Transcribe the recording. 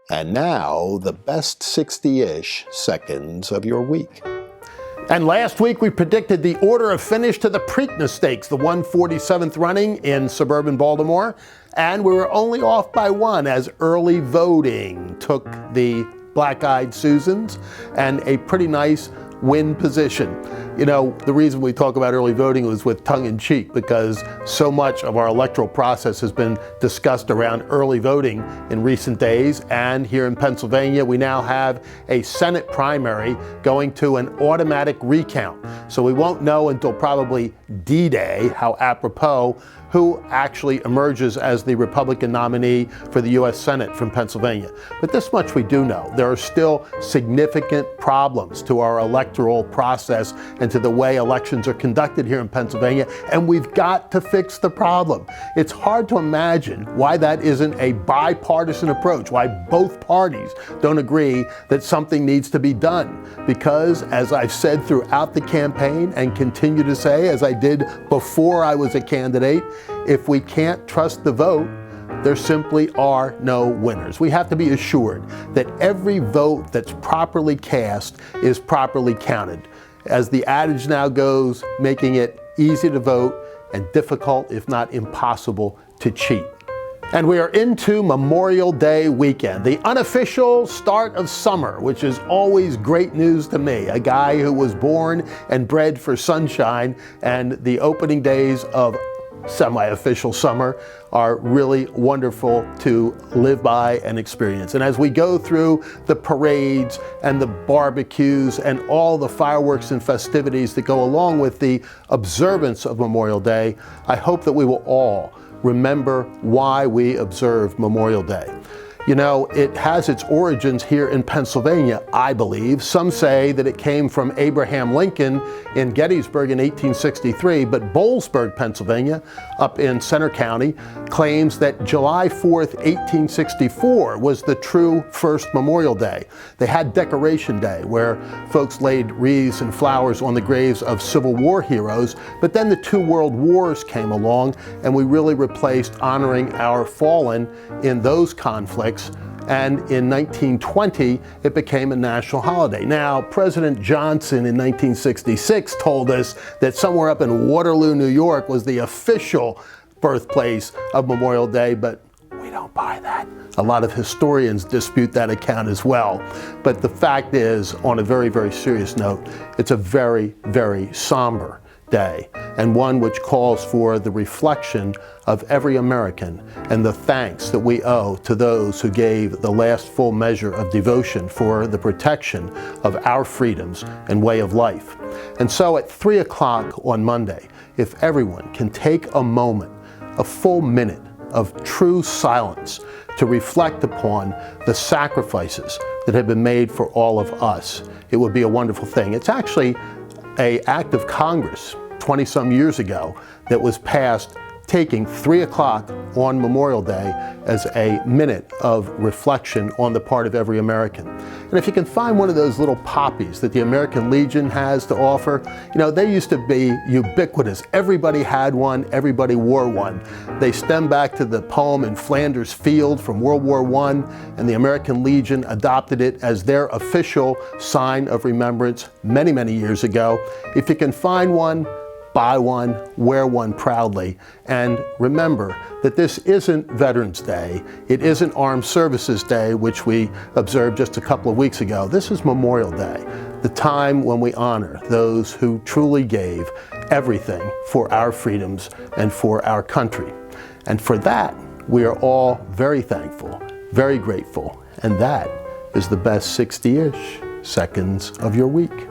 And now, the best 60-ish seconds of your week. And last week we predicted the order of finish to the Preakness Stakes, the 147th running in suburban Baltimore. And we were only off by one as early voting took the Black-Eyed Susans and a pretty nice win position. You know, the reason we talk about early voting was with tongue-in-cheek, because so much of our electoral process has been discussed around early voting in recent days. And here in Pennsylvania, we now have a Senate primary going to an automatic recount. So we won't know until probably D-Day, how apropos, who actually emerges as the Republican nominee for the U.S. Senate from Pennsylvania. But this much we do know. There are still significant problems to our electoral process and to the way elections are conducted here in Pennsylvania, and we've got to fix the problem. It's hard to imagine why that isn't a bipartisan approach, why both parties don't agree that something needs to be done. Because, as I've said throughout the campaign and continue to say, as I did before I was a candidate, if we can't trust the vote, there simply are no winners. We have to be assured that every vote that's properly cast is properly counted. As the adage now goes, making it easy to vote and difficult, if not impossible, to cheat. And we are into Memorial Day weekend, the unofficial start of summer, which is always great news to me. A guy who was born and bred for sunshine, and the opening days of semi-official summer are really wonderful to live by and experience. And as we go through the parades and the barbecues and all the fireworks and festivities that go along with the observance of Memorial Day, I hope that we will all remember why we observe Memorial Day. You know, it has its origins here in Pennsylvania, I believe. Some say that it came from Abraham Lincoln in Gettysburg in 1863, but Boalsburg, Pennsylvania, up in Center County, claims that July 4th, 1864 was the true first Memorial Day. They had Decoration Day, where folks laid wreaths and flowers on the graves of Civil War heroes, but then the two world wars came along, and we really replaced honoring our fallen in those conflicts. And in 1920, it became a national holiday. Now, President Johnson in 1966 told us that somewhere up in Waterloo, New York was the official birthplace of Memorial Day, but we don't buy that. A lot of historians dispute that account as well. But the fact is, on a very, very serious note, it's a very, very somber day, and one which calls for the reflection of every American and the thanks that we owe to those who gave the last full measure of devotion for the protection of our freedoms and way of life. And so at 3 o'clock on Monday, if everyone can take a moment, a full minute of true silence to reflect upon the sacrifices that have been made for all of us, it would be a wonderful thing. It's actually an act of Congress 20-some years ago that was passed, taking 3 o'clock on Memorial Day as a minute of reflection on the part of every American. And if you can find one of those little poppies that the American Legion has to offer, you know, they used to be ubiquitous. Everybody had one, everybody wore one. They stem back to the poem in Flanders Field from World War I, and the American Legion adopted it as their official sign of remembrance many, many years ago. If you can find one, buy one, wear one proudly, and remember that this isn't Veterans Day, it isn't Armed Services Day, which we observed just a couple of weeks ago. This is Memorial Day, the time when we honor those who truly gave everything for our freedoms and for our country. And for that, we are all very thankful, very grateful, and that is the best 60-ish seconds of your week.